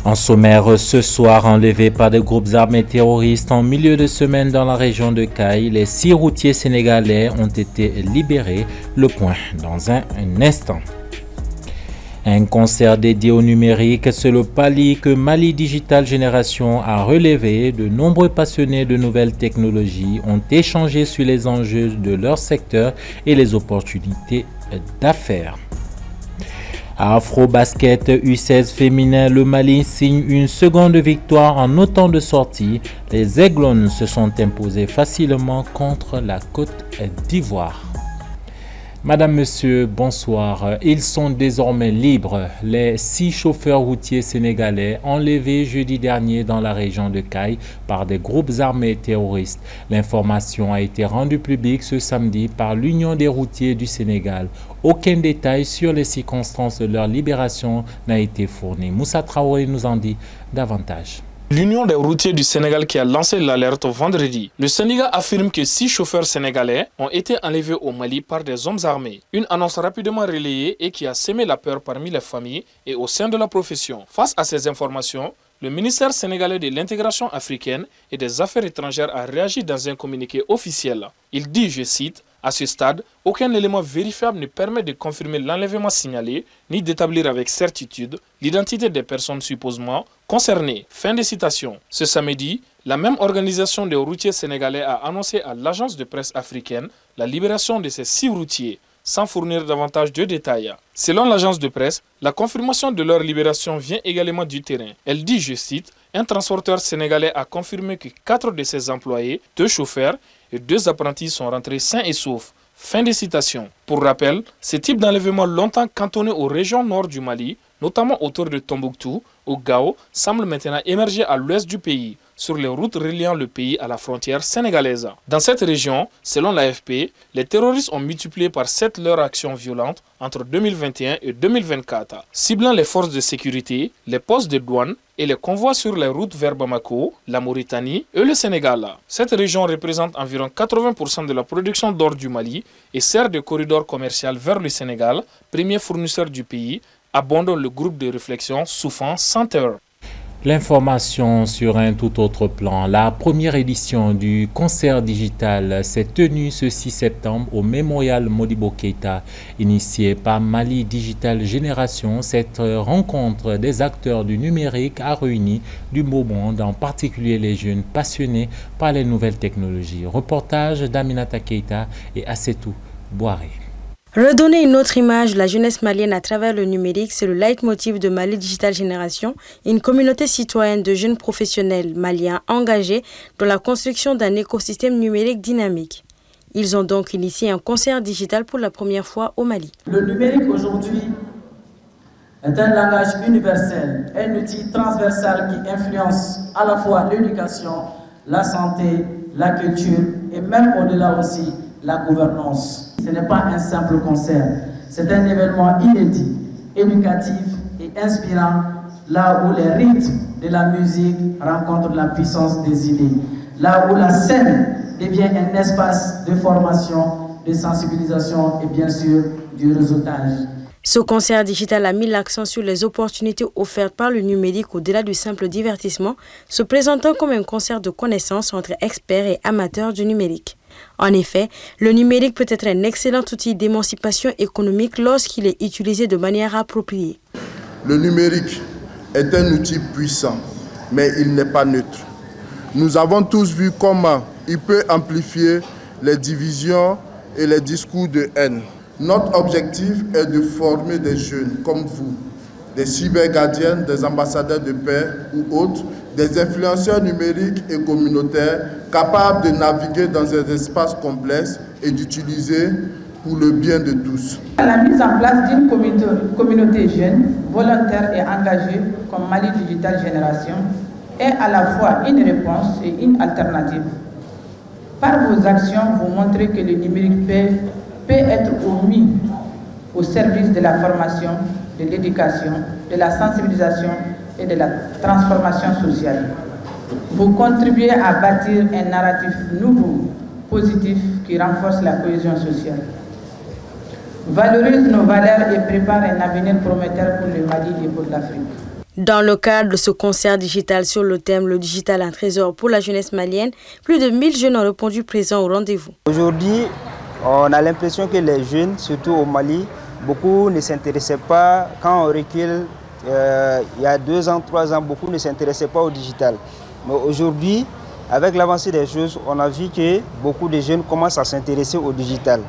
En sommaire ce soir, enlevés par des groupes armés terroristes en milieu de semaine dans la région de Caille, les 6 routiers sénégalais ont été libérés. Le point dans un instant. Un concert dédié au numérique, c'est le palier que Mali Digital Génération a relevé. De nombreux passionnés de nouvelles technologies ont échangé sur les enjeux de leur secteur et les opportunités d'affaires. À Afro-Basket U16 féminin, le Mali signe une seconde victoire en autant de sorties. Les Aiglons se sont imposés facilement contre la Côte d'Ivoire. Madame, Monsieur, bonsoir. Ils sont désormais libres. Les 6 chauffeurs routiers sénégalais enlevés jeudi dernier dans la région de Caille par des groupes armés terroristes. L'information a été rendue publique ce samedi par l'Union des routiers du Sénégal. Aucun détail sur les circonstances de leur libération n'a été fourni. Moussa Traoré nous en dit davantage. L'Union des routiers du Sénégal qui a lancé l'alerte vendredi. Le syndicat affirme que 6 chauffeurs sénégalais ont été enlevés au Mali par des hommes armés. Une annonce rapidement relayée et qui a semé la peur parmi les familles et au sein de la profession. Face à ces informations, le ministère sénégalais de l'intégration africaine et des affaires étrangères a réagi dans un communiqué officiel. Il dit, je cite, « À ce stade, aucun élément vérifiable ne permet de confirmer l'enlèvement signalé, ni d'établir avec certitude l'identité des personnes supposément concernées. » Fin de citation. Ce samedi, la même organisation des routiers sénégalais a annoncé à l'agence de presse africaine la libération de ces 6 routiers, sans fournir davantage de détails. Selon l'agence de presse, la confirmation de leur libération vient également du terrain. Elle dit, je cite, « Un transporteur sénégalais a confirmé que 4 de ses employés, 2 chauffeurs et 2 apprentis sont rentrés sains et saufs. » Fin de citation. Pour rappel, ce type d'enlèvement longtemps cantonné aux régions nord du Mali, notamment autour de Tombouctou, au Gao, semble maintenant émerger à l'ouest du pays, sur les routes reliant le pays à la frontière sénégalaise. Dans cette région, selon l'AFP, les terroristes ont multiplié par 7 leurs actions violentes entre 2021 et 2024, ciblant les forces de sécurité, les postes de douane et les convois sur les routes vers Bamako, la Mauritanie et le Sénégal. Cette région représente environ 80% de la production d'or du Mali et sert de corridor commercial vers le Sénégal, premier fournisseur du pays, abandonne le groupe de réflexion Soufan Center. L'information sur un tout autre plan. La première édition du concert digital s'est tenue ce 6 septembre au Mémorial Modibo Keïta, initié par Mali Digital Génération. Cette rencontre des acteurs du numérique a réuni du beau monde, en particulier les jeunes passionnés par les nouvelles technologies. Reportage d'Aminata Keïta et Assetou Boiré. Redonner une autre image de la jeunesse malienne à travers le numérique, c'est le leitmotiv de Mali Digital Génération, une communauté citoyenne de jeunes professionnels maliens engagés dans la construction d'un écosystème numérique dynamique. Ils ont donc initié un concert digital pour la première fois au Mali. Le numérique aujourd'hui est un langage universel, un outil transversal qui influence à la fois l'éducation, la santé, la culture et même au-delà aussi la gouvernance. Ce n'est pas un simple concert, c'est un événement inédit, éducatif et inspirant, là où les rythmes de la musique rencontrent la puissance des idées, là où la scène devient un espace de formation, de sensibilisation et bien sûr du réseautage. Ce concert digital a mis l'accent sur les opportunités offertes par le numérique au-delà du simple divertissement, se présentant comme un concert de connaissances entre experts et amateurs du numérique. En effet, le numérique peut être un excellent outil d'émancipation économique lorsqu'il est utilisé de manière appropriée. Le numérique est un outil puissant, mais il n'est pas neutre. Nous avons tous vu comment il peut amplifier les divisions et les discours de haine. Notre objectif est de former des jeunes comme vous, des cybergardiennes, des ambassadeurs de paix ou autres, des influenceurs numériques et communautaires capables de naviguer dans des espaces complexes et d'utiliser pour le bien de tous. La mise en place d'une communauté jeune, volontaire et engagée comme Mali Digital Génération est à la fois une réponse et une alternative. Par vos actions, vous montrez que le numérique peut être mis au service de la formation, de l'éducation, de la sensibilisation et de la transformation sociale. Vous contribuez à bâtir un narratif nouveau, positif, qui renforce la cohésion sociale, valorise nos valeurs et prépare un avenir prometteur pour le Mali et pour l'Afrique. Dans le cadre de ce concert digital sur le thème « Le digital, un trésor pour la jeunesse malienne », plus de 1000 jeunes ont répondu présents au rendez-vous. Aujourd'hui, on a l'impression que les jeunes, surtout au Mali, beaucoup ne s'intéressaient pas, quand on recule, il y a 2 ans, 3 ans, beaucoup ne s'intéressaient pas au digital. Mais aujourd'hui, avec l'avancée des choses, on a vu que beaucoup de jeunes commencent à s'intéresser au digital.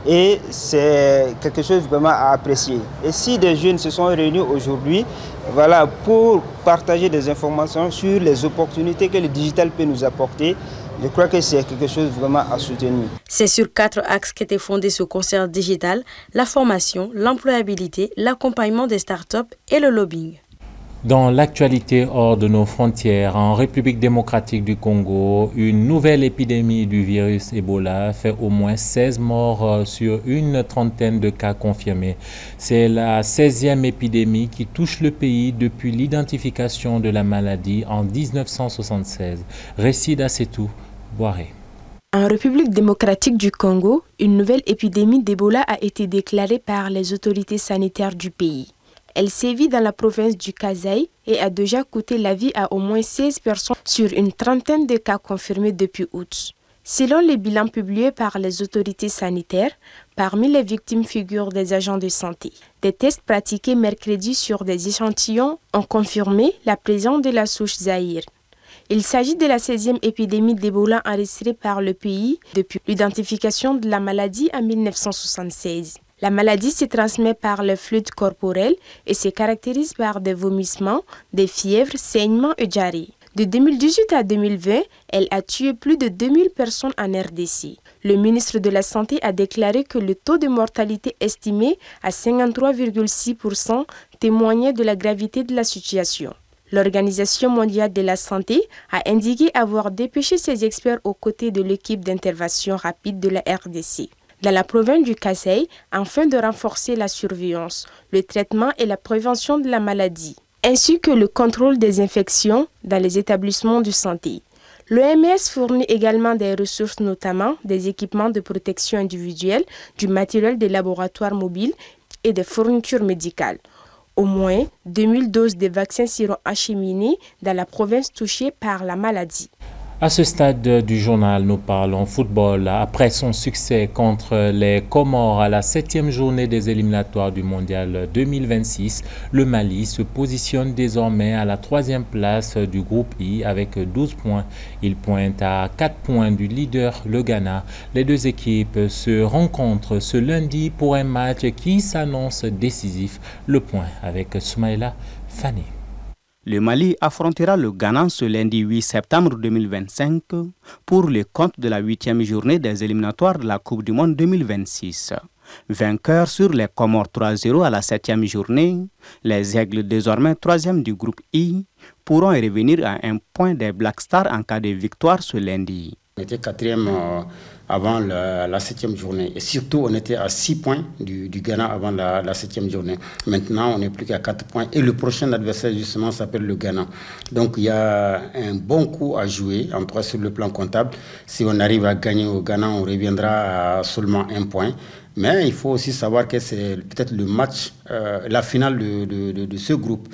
Et c'est quelque chose vraiment à apprécier. Et si des jeunes se sont réunis aujourd'hui, voilà, pour partager des informations sur les opportunités que le digital peut nous apporter, je crois que c'est quelque chose vraiment à soutenir. C'est sur 4 axes qu'était fondé ce concert digital: la formation, l'employabilité, l'accompagnement des startups et le lobbying. Dans l'actualité hors de nos frontières, en République démocratique du Congo, une nouvelle épidémie du virus Ebola fait au moins 16 morts sur une trentaine de cas confirmés. C'est la 16e épidémie qui touche le pays depuis l'identification de la maladie en 1976. Récit d'Assetou Boiré. En République démocratique du Congo, une nouvelle épidémie d'Ebola a été déclarée par les autorités sanitaires du pays. Elle sévit dans la province du Kasai et a déjà coûté la vie à au moins 16 personnes sur une trentaine de cas confirmés depuis août. Selon les bilans publiés par les autorités sanitaires, parmi les victimes figurent des agents de santé. Des tests pratiqués mercredi sur des échantillons ont confirmé la présence de la souche Zaïre. Il s'agit de la 16e épidémie d'Ebola enregistrée par le pays depuis l'identification de la maladie en 1976. La maladie se transmet par le fluide corporel et se caractérise par des vomissements, des fièvres, saignements et diarrhées. De 2018 à 2020, elle a tué plus de 2000 personnes en RDC. Le ministre de la Santé a déclaré que le taux de mortalité estimé à 53,6% témoignait de la gravité de la situation. L'Organisation mondiale de la santé a indiqué avoir dépêché ses experts aux côtés de l'équipe d'intervention rapide de la RDC. Dans la province du Kasai, afin de renforcer la surveillance, le traitement et la prévention de la maladie, ainsi que le contrôle des infections dans les établissements de santé. L'OMS fournit également des ressources, notamment des équipements de protection individuelle, du matériel de laboratoire mobile et des fournitures médicales. Au moins 2000 doses de vaccins seront acheminées dans la province touchée par la maladie. À ce stade du journal, nous parlons football. Après son succès contre les Comores à la 7e journée des éliminatoires du Mondial 2026, le Mali se positionne désormais à la 3e place du groupe I avec 12 points. Il pointe à 4 points du leader, le Ghana. Les deux équipes se rencontrent ce lundi pour un match qui s'annonce décisif. Le point avec Soumaïla Fani. Le Mali affrontera le Ghana ce lundi 8 septembre 2025 pour le compte de la 8e journée des éliminatoires de la Coupe du Monde 2026. Vainqueurs sur les Comores 3-0 à la 7e journée, les Aigles désormais 3e du groupe I pourront revenir à un point des Black Stars en cas de victoire ce lundi. On était 4e avant la 7e journée. Et surtout, on était à 6 points du Ghana avant la 7e journée. Maintenant, on n'est plus qu'à 4 points. Et le prochain adversaire, justement, s'appelle le Ghana. Donc, il y a un bon coup à jouer, en tout cas sur le plan comptable. Si on arrive à gagner au Ghana, on reviendra à seulement 1 point. Mais il faut aussi savoir que c'est peut-être le match, la finale de ce groupe.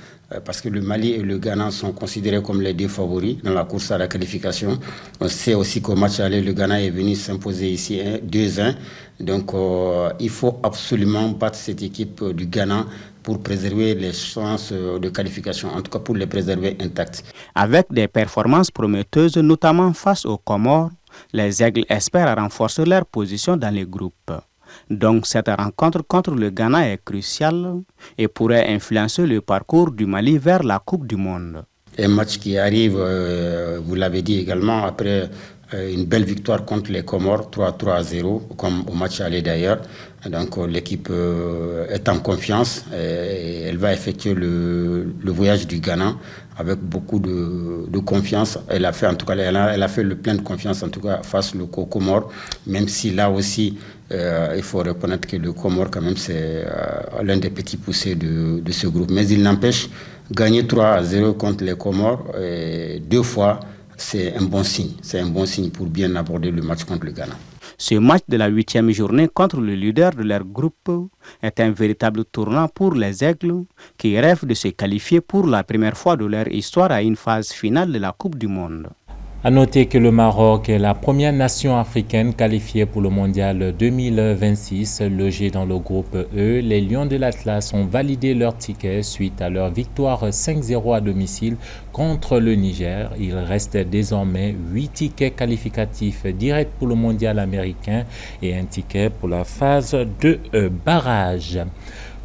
Parce que le Mali et le Ghana sont considérés comme les deux favoris dans la course à la qualification. On sait aussi qu'au match aller, le Ghana est venu s'imposer ici 2-1. Donc il faut absolument battre cette équipe du Ghana pour préserver les chances de qualification, en tout cas pour les préserver intactes. Avec des performances prometteuses, notamment face aux Comores, les Aigles espèrent renforcer leur position dans les groupes. Donc cette rencontre contre le Ghana est cruciale et pourrait influencer le parcours du Mali vers la Coupe du Monde. Un match qui arrive, vous l'avez dit également, après une belle victoire contre les Comores, 3-0, comme au match aller d'ailleurs. Donc l'équipe est en confiance et elle va effectuer le voyage du Ghana avec beaucoup de confiance. Elle a fait en tout cas, elle a fait le plein de confiance en tout cas face aux Comores, même si là aussi il faut reconnaître que le Comore quand même c'est l'un des petits poussés de ce groupe. Mais il n'empêche, gagner 3-0 contre les Comores 2 fois, c'est un bon signe. C'est un bon signe pour bien aborder le match contre le Ghana. Ce match de la 8e journée contre le leader de leur groupe est un véritable tournant pour les Aigles qui rêvent de se qualifier pour la première fois de leur histoire à une phase finale de la Coupe du Monde. À noter que le Maroc est la première nation africaine qualifiée pour le mondial 2026. Logés dans le groupe E, les Lions de l'Atlas ont validé leur ticket suite à leur victoire 5-0 à domicile contre le Niger. Il reste désormais 8 tickets qualificatifs directs pour le mondial américain et un ticket pour la phase de barrage.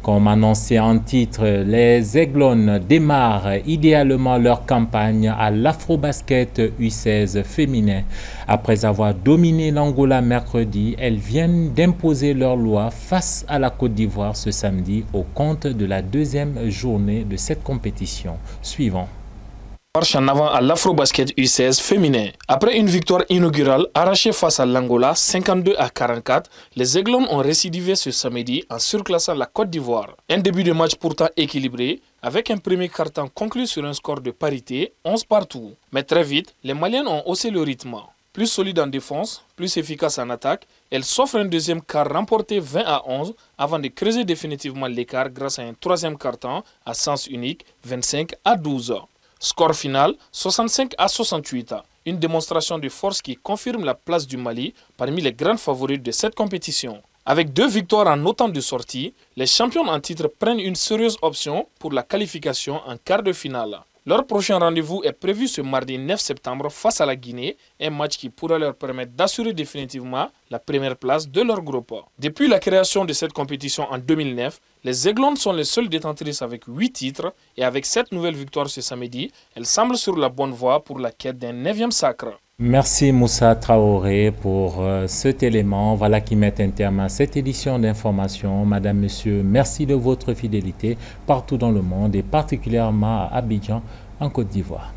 Comme annoncé en titre, les Aiglones démarrent idéalement leur campagne à l'Afrobasket U16 féminin. Après avoir dominé l'Angola mercredi, elles viennent d'imposer leur loi face à la Côte d'Ivoire ce samedi au compte de la 2e journée de cette compétition. Suivant. Marche en avant à l'Afrobasket U16 féminin. Après une victoire inaugurale arrachée face à l'Angola 52-44, les Aiglones ont récidivé ce samedi en surclassant la Côte d'Ivoire. Un début de match pourtant équilibré, avec un premier quart-temps conclu sur un score de parité, 11 partout. Mais très vite, les Maliennes ont haussé le rythme. Plus solide en défense, plus efficace en attaque, elles s'offrent un deuxième quart remporté 20-11 avant de creuser définitivement l'écart grâce à un troisième quart-temps à sens unique 25-12. Score final 65-68, une démonstration de force qui confirme la place du Mali parmi les grandes favorites de cette compétition. Avec 2 victoires en autant de sorties, les champions en titre prennent une sérieuse option pour la qualification en quart de finale. Leur prochain rendez-vous est prévu ce mardi 9 septembre face à la Guinée, un match qui pourra leur permettre d'assurer définitivement la première place de leur groupe. Depuis la création de cette compétition en 2009, les Aiglones sont les seules détentrices avec 8 titres et avec cette nouvelle victoire ce samedi, elles semblent sur la bonne voie pour la quête d'un 9e sacre. Merci Moussa Traoré pour cet élément. Voilà qui met un terme à cette édition d'information. Madame, Monsieur, merci de votre fidélité partout dans le monde et particulièrement à Abidjan, en Côte d'Ivoire.